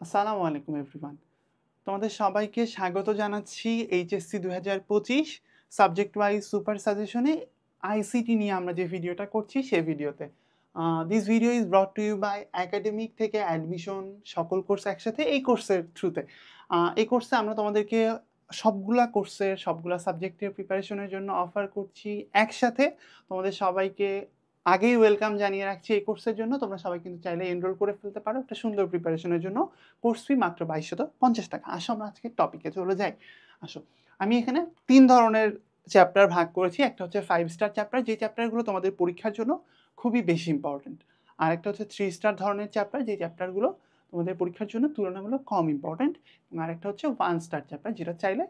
আসসালামু আলাইকুম এভরিওয়ান। তোমাদের সবাইকে স্বাগত জানাচ্ছি এইচএসসি 2025 সাবজেক্ট ওয়াইজ সুপার সাজেশনে আইসিটি নিয়ে আমরা যে ভিডিওটা করছি সেই ভিডিওতে। This video is brought to you by academic থেকে অ্যাডমিশন সকল কোর্স একসাথে এই কোর্সের থ্রুতে। এই কোর্সে আমরা তোমাদেরকে সবগুলা সাবজেক্টের প্রিপারেশনের জন্য অফার করছি একসাথে। তোমাদের সবাইকে আগেই ওয়েলকাম জানিয়ে রাখছি এই কোর্সের জন্য। তোমরা সবাই কিন্তু চাইলে এনরোল করে ফেলতে পারো একটা সুন্দর প্রিপারেশনের জন্য। কোর্স ফি মাত্র 2250 টাকা। আসো আমরা আজকে টপিকে চলে যাই। আসো, আমি এখানে 3 ধরনের চ্যাপ্টার ভাগ করেছি। একটা হচ্ছে 5 স্টার চ্যাপ্টার, যে চ্যাপ্টারগুলো তোমাদের পরীক্ষার জন্য খুবই বেশি ইম্পর্টেন্ট। আর একটা হচ্ছে 3 স্টার ধরনের চ্যাপ্টার, যে চ্যাপ্টারগুলো তোমাদের পরীক্ষার জন্য তুলনামূলক কম ইম্পর্টেন্ট। আর একটা হচ্ছে 1 স্টার চ্যাপ্টার, যেটা চাইলে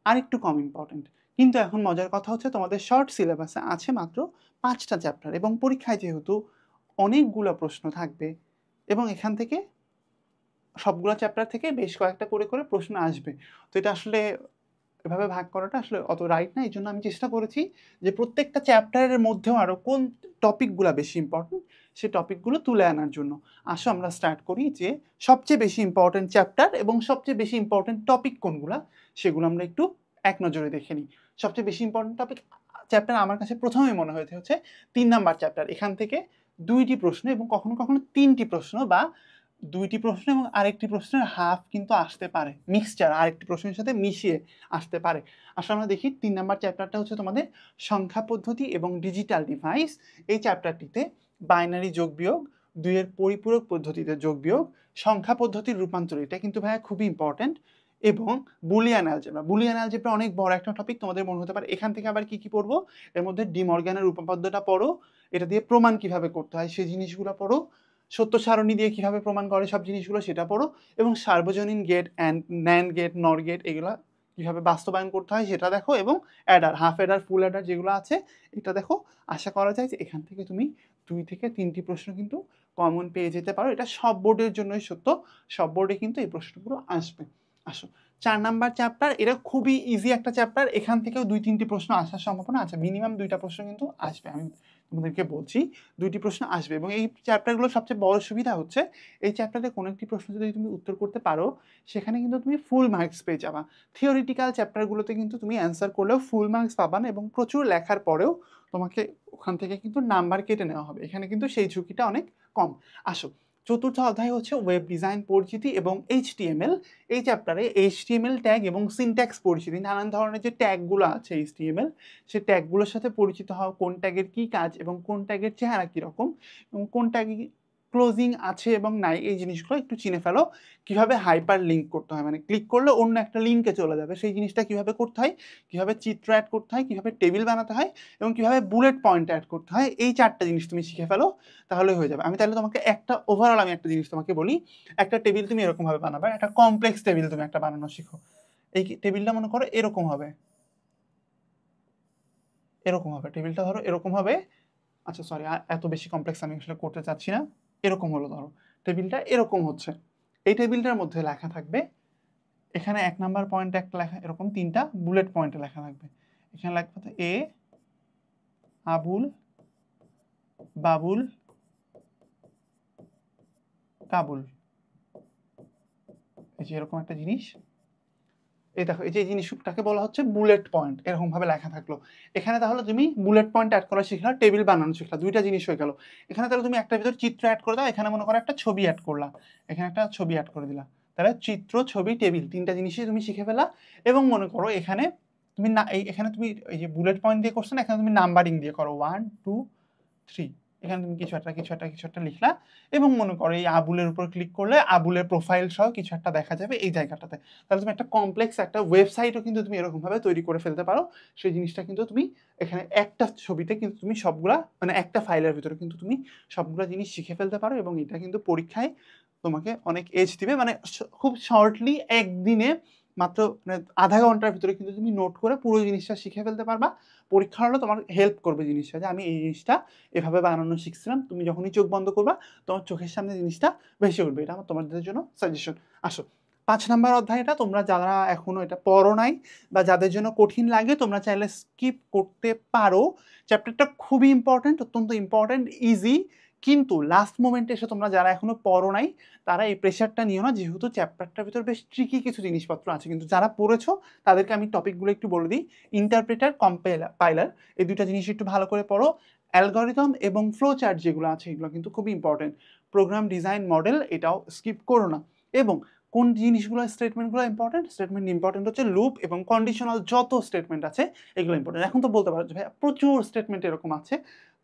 আরেকটু কম ইম্পর্টেন্ট। কিন্তু এখন মজার কথা হচ্ছে তোমাদের শর্ট সিলেবাসে আছে মাত্র 5টা চ্যাপ্টার, এবং পরীক্ষায় যেহেতু অনেকগুলো প্রশ্ন থাকবে এবং এখান থেকে সবগুলো চ্যাপ্টার থেকে বেশ কয়েকটা করে করে প্রশ্ন আসবে, তো এটা আসলে এভাবে ভাগ করাটা আসলে অত রাইট না। এই জন্য আমি চেষ্টা করেছি যে প্রত্যেকটা চ্যাপ্টারের মধ্যেও আরও কোন টপিকগুলো বেশি ইম্পর্টেন্ট সেই টপিকগুলো তুলে আনার জন্য। আসো আমরা স্টার্ট করি যে সবচেয়ে বেশি ইম্পর্টেন্ট চ্যাপ্টার এবং সবচেয়ে বেশি ইম্পর্টেন্ট টপিক কোনগুলো সেগুলো আমরা একটু এক নজরে দেখে নিই। সবচেয়ে বেশি ইম্পর্টেন্ট টপিক চ্যাপ্টার আমার কাছে প্রথমেই মনে হয়েছে হচ্ছে 3 নাম্বার চ্যাপ্টার। এখান থেকে 2টি প্রশ্ন এবং কখনো কখনো 3টি প্রশ্ন বা 2টি প্রশ্ন এবং আরেকটি প্রশ্নের হাফ কিন্তু আসতে পারে, মিক্সচার আরেকটি প্রশ্নের সাথে মিশিয়ে আসতে পারে। আসলে আমরা দেখি 3 নাম্বার চ্যাপ্টারটা হচ্ছে তোমাদের সংখ্যা পদ্ধতি এবং ডিজিটাল ডিভাইস। এই চ্যাপ্টারটিতে বাইনারি যোগ বিয়োগ, 2-এর পরিপূরক পদ্ধতিতে যোগ বিয়োগ, সংখ্যা পদ্ধতির রূপান্তর, এটা কিন্তু ভাইয়া খুবই ইম্পর্টেন্ট, এবং বুলিয়ান অ্যালজেব্রা। বুলিয়ান অ্যালজেব্রা অনেক বড় একটা টপিক, তোমাদের মনে হতে পারে এখান থেকে আবার কি কি পড়বো। এর মধ্যে ডি মর্গ্যানের উপপাদ্যটা পড়ো, এটা দিয়ে প্রমাণ কিভাবে করতে হয় সেই জিনিসগুলো পড়ো, সত্য সারণী দিয়ে কিভাবে প্রমাণ করে সব জিনিসগুলো সেটা পড়ো, এবং সার্বজনীন গেট, ন্যান্ড গেট, নর গেট এগুলো কিভাবে বাস্তবায়ন করতে হয় সেটা দেখো, এবং অ্যাডার, হাফ অ্যাডার, ফুল অ্যাডার যেগুলো আছে এটা দেখো। আশা করা যায় যে এখান থেকে তুমি 2 থেকে 3টি প্রশ্ন কিন্তু কমন পেয়ে যেতে পারো। এটা সব বোর্ডের জন্যই সত্য, সব বোর্ডে কিন্তু এই প্রশ্নগুলো আসবে। আসো, 4 নাম্বার চ্যাপ্টার, এটা খুবই ইজি একটা চ্যাপ্টার। এখান থেকেও 2-3টি প্রশ্ন আসার সম্ভাবনা আছে, মিনিমাম 2টা প্রশ্ন কিন্তু আসবে, আমি তোমাদেরকে বলছি 2টি প্রশ্ন আসবে। এবং এই চ্যাপ্টারগুলোর সবচেয়ে বড় সুবিধা হচ্ছে এই চ্যাপ্টারে কোনো একটি প্রশ্ন যদি তুমি উত্তর করতে পারো সেখানে কিন্তু তুমি ফুল মার্কস পেয়ে যাবা। থিওরিটিক্যাল চ্যাপ্টারগুলোতে কিন্তু তুমি অ্যান্সার করলেও ফুল মার্কস পাবা না, এবং প্রচুর লেখার পরেও তোমাকে ওখান থেকে কিন্তু নাম্বার কেটে নেওয়া হবে। এখানে কিন্তু সেই ঝুঁকিটা অনেক কম। আসো, চতুর্থ অধ্যায় হচ্ছে ওয়েব ডিজাইন পরিচিতি এবং এইচটিএমএল। এই চ্যাপ্টারে এইচটিএমএল ট্যাগ এবং সিনট্যাক্স পরিচিতি, নানান ধরনের যে ট্যাগগুলো আছে এইচটিএমএল, সেই ট্যাগগুলোর সাথে পরিচিত হওয়া, কোন ট্যাগের কী কাজ এবং কোন ট্যাগের চেহারা কীরকম, এবং কোন ট্যাগে ক্লোজিং আছে এবং নাই, এই জিনিসগুলো একটু চিনে ফেলো। কীভাবে হাইপার লিঙ্ক করতে হয়, মানে ক্লিক করলে অন্য একটা লিঙ্কে চলে যাবে, সেই জিনিসটা কীভাবে করতে হয়, কীভাবে চিত্র অ্যাড করতে হয়, কীভাবে টেবিল বানাতে হয়, এবং কীভাবে বুলেট পয়েন্ট অ্যাড করতে হয়, এই 4টা জিনিস তুমি শিখে ফেলো, তাহলে হয়ে যাবে। আমি তাহলে তোমাকে ওভারঅল আমি একটা জিনিস তোমাকে বলি। একটা টেবিল তুমি এরকমভাবে বানাবে, একটা কমপ্লেক্স টেবিল তুমি একটা বানানো শিখো। এই টেবিলটা মনে করো এরকম হবে, এরকম হবে টেবিলটা, ধরো এরকম হবে। আচ্ছা সরি, এত বেশি কমপ্লেক্স আমি আসলে করতে চাচ্ছি না। এরকম হলো, ধরো টেবিলটা এরকম হচ্ছে। এই টেবিলটার মধ্যে লেখা থাকবে, এখানে 1 নাম্বার পয়েন্টে একটা লেখা, এরকম 3টা বুলেট পয়েন্টে লেখা থাকবে। এখানে লেখা এ আবুল, বাবুল, কাবুল, এই যে এরকম একটা জিনিস। এই দেখো, এই যে জিনিসটাকে বলা হচ্ছে বুলেট পয়েন্ট, এরকম ভাবে লেখা থাকলো। এখানে তাহলে তুমি বুলেট পয়েন্ট অ্যাড করা শিখলা, টেবিল বানানো শিখলা, 2টা জিনিস হয়ে গেল। এখানে তাহলে তুমি একটা ভিতর চিত্র অ্যাড করে দাও, এখানে মনে করো একটা ছবি অ্যাড করলা, এখানে একটা ছবি অ্যাড করে দিলা, তাহলে চিত্র, ছবি, টেবিল 3টা জিনিসই তুমি শিখে ফেলা। এবং মনে করো এখানে তুমি না, এখানে তুমি এই যে বুলেট পয়েন্ট দিয়ে করছো না, এখানে তুমি নাম্বারিং দিয়ে করো 1 2 3, এখানে তুমি কিছু একটা লিখলা, এবং মনে করো এই আবুলের উপর ক্লিক করলে আবুলের প্রোফাইল সহ কিছু একটা দেখা যাবে এই জায়গাটাতে। তাহলে তুমি একটা কমপ্লেক্স একটা ওয়েবসাইটও কিন্তু তুমি এরকমভাবে তৈরি করে ফেলতে পারো। সেই জিনিসটা কিন্তু তুমি এখানে একটা ছবিতে কিন্তু তুমি সবগুলা, মানে একটা ফাইলের ভিতরে কিন্তু তুমি সবগুলা জিনিস শিখে ফেলতে পারো, এবং এটা কিন্তু পরীক্ষায় তোমাকে অনেক এজ দিবে। মানে খুব শর্টলি একদিনে মাত্র মানে আধা ঘন্টার ভিতরে কিন্তু তুমি নোট করে পুরো জিনিসটা শিখে ফেলতে পারবা। পরীক্ষা হলে তোমার হেল্প করবে জিনিসটা, যে আমি এই জিনিসটা এভাবে বানানো শিখছিলাম। তুমি যখনই চোখ বন্ধ করবা তোমার চোখের সামনে জিনিসটা ভেসে উঠবে। এটা আমার তোমাদের জন্য সাজেশন। আসো, 5 নাম্বার অধ্যায়টা তোমরা যারা এখনো এটা পড়ো নাই বা যাদের জন্য কঠিন লাগে, তোমরা চাইলে স্কিপ করতে পারো। চ্যাপ্টারটা খুবই ইম্পর্টেন্ট, অত্যন্ত ইম্পর্টেন্ট, ইজি, কিন্তু লাস্ট মোমেন্টে এসে তোমরা যারা এখনো পড়ো নাই তারা এই প্রেশারটা নিও না, যেহেতু চ্যাপ্টারটার ভিতর বেশ ট্রিকি কিছু জিনিসপত্র আছে। কিন্তু যারা পড়েছো তাদেরকে আমি টপিকগুলো একটু বলে দিই। ইন্টারপ্রেটার, কম্পাইলার, এই দুইটা জিনিস একটু ভালো করে পড়ো। অ্যালগরিদম এবং ফ্লো চার্ট যেগুলো আছে এগুলো কিন্তু খুবই ইম্পর্টেন্ট। প্রোগ্রাম ডিজাইন মডেল এটাও স্কিপ করো না। এবং কোন জিনিসগুলো, স্টেটমেন্টগুলো ইম্পর্টেন্ট হচ্ছে লুপ এবং কন্ডিশনাল যত স্টেটমেন্ট আছে এগুলো ইম্পর্টেন্ট। এখন তো বলতে পারো যে ভাই প্রচুর স্টেটমেন্ট এরকম আছে,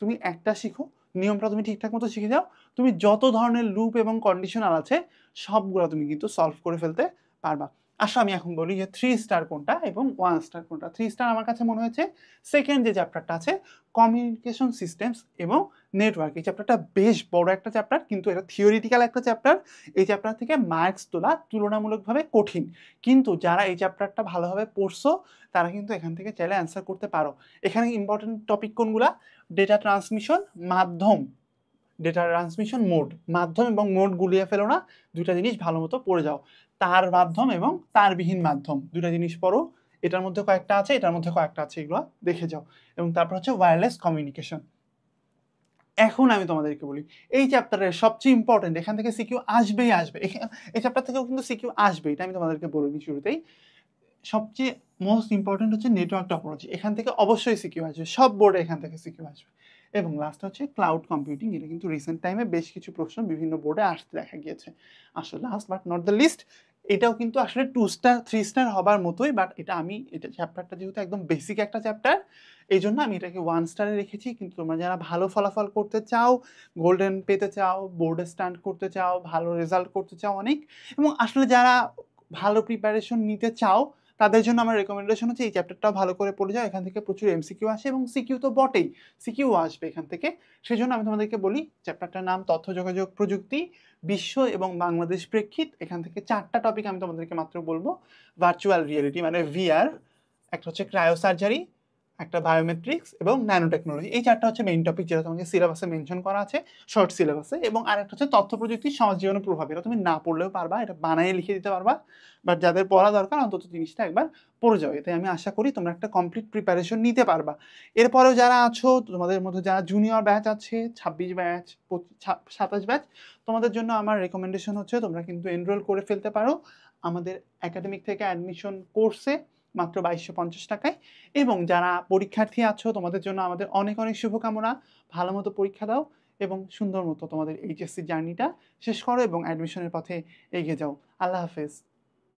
তুমি একটা শিখো, নিয়মটা তুমি ঠিকঠাক মতো শিখে যাও, তুমি যত ধরনের লুপ এবং কন্ডিশনাল আছে সবগুলো তুমি কিন্তু সলভ করে ফেলতে পারবা। আসো আমি এখন বলি যে 3 স্টার কোনটা এবং 1 স্টার কোনটা। 3 স্টার আমার কাছে মনে হয়েছে সেকেন্ড যে চ্যাপ্টারটা আছে, কমিউনিকেশন সিস্টেমস এবং নেটওয়ার্ক। এই চ্যাপ্টারটা বেশ বড় একটা চ্যাপ্টার, কিন্তু এটা থিওরিটিক্যাল একটা চ্যাপ্টার। এই চ্যাপ্টার থেকে মার্কস তোলা তুলনামূলকভাবে কঠিন, কিন্তু যারা এই চ্যাপ্টারটা ভালোভাবে পড়ছো তারা কিন্তু এখান থেকে চাইলে অ্যান্সার করতে পারো। এখানে ইম্পর্টেন্ট টপিক কোনগুলা? ডেটা ট্রান্সমিশন, মাধ্যম, ডেটা ট্রান্সমিশন মোড, মাধ্যম এবং মোড গুলিয়ে ফেলো না, দুইটা জিনিস ভালো মতো পড়ে যাও। তার মাধ্যম এবং তারবিহীন মাধ্যম দুইটা জিনিস পড়ো, এটার মধ্যে কয়েকটা আছে, এটার মধ্যে কয়েকটা আছে, এগুলো দেখে যাও। এবং তারপর হচ্ছে ওয়্যারলেস কমিউনিকেশন। এখন আমি তোমাদেরকে বলি এই চ্যাপ্টারের সবচেয়ে ইম্পর্টেন্ট, এখান থেকে সিকিউ আসবেই আসবে, এই চ্যাপ্টার থেকেও কিন্তু সিকিউ আসবে, এটা আমি তোমাদেরকে বলিনি শুরুতেই। সবচেয়ে মোস্ট ইম্পর্টেন্ট হচ্ছে নেটওয়ার্ক টপোলজি, এখান থেকে অবশ্যই সিকিউ আসবে, সব বোর্ডে এখান থেকে সিকিউ আসবে। এবং লাস্ট হচ্ছে ক্লাউড কম্পিউটিং, এটা কিন্তু রিসেন্ট টাইমে বেশ কিছু প্রশ্ন বিভিন্ন বোর্ডে আসতে দেখা গিয়েছে। আসলে last but not the least, এটাও কিন্তু আসলে 2 স্টার 3 স্টার হবার মতোই, বাট এটা চ্যাপ্টারটা যেহেতু একদম বেসিক একটা চ্যাপ্টার, এই জন্য আমি এটাকে 1 স্টারে রেখেছি। কিন্তু তোমরা যারা ভালো ফলাফল করতে চাও, গোল্ডেন পেতে চাও, বোর্ডে স্ট্যান্ড করতে চাও, ভালো রেজাল্ট করতে চাও অনেক, এবং আসলে যারা ভালো প্রিপারেশন নিতে চাও তাদের জন্য আমার রেকমেন্ডেশন হচ্ছে এই চ্যাপ্টারটাও ভালো করে পড়ে যাও। এখান থেকে প্রচুর এমসিকিউ আসে এবং সিকিউ তো বটেই, সিকিউ আসবে এখান থেকে। সেই জন্য আমি তোমাদেরকে বলি চ্যাপ্টারটার নাম তথ্য যোগাযোগ প্রযুক্তি, বিশ্ব এবং বাংলাদেশ প্রেক্ষিত। এখান থেকে 4টা টপিক আমি তোমাদেরকে মাত্র বলবো। ভার্চুয়াল রিয়েলিটি মানে ভিআর, একটা হচ্ছে ক্রায়োসার্জারি, একটা বায়োমেট্রিক্স এবং ন্যানো টেকনোলজি। এই 4টা হচ্ছে মেইন টপিক যেটা তোমাকে সিলেবাসে মেনশন করা আছে, শর্ট সিলেবাসে। এবং আরেকটা হচ্ছে তথ্য প্রযুক্তি সমাজ জীবনের প্রভাব, এটা তুমি না পড়লেও পারবা, এটা বানায় লিখে দিতে পারবা, বাট যাদের পড়া দরকার অন্তত জিনিসটা একবার পড়ে যাও। এতে আমি আশা করি তোমরা একটা কমপ্লিট প্রিপারেশন নিতে পারবা। এরপরেও যারা আছো, তোমাদের মধ্যে যারা জুনিয়র ব্যাচ আছে, 26 ব্যাচ, 27 ব্যাচ, তোমাদের জন্য আমার রেকমেন্ডেশন হচ্ছে তোমরা কিন্তু এনরোল করে ফেলতে পারো আমাদের একাডেমিক থেকে অ্যাডমিশন কোর্সে মাত্র 2250 টাকায়। এবং যারা পরীক্ষার্থী আছো তোমাদের জন্য আমাদের অনেক অনেক শুভকামনা, ভালো মতো পরীক্ষা দাও এবং সুন্দর মতো তোমাদের এইচএসসি জার্নিটা শেষ করো এবং অ্যাডমিশনের পথে এগিয়ে যাও। আল্লাহ হাফেজ।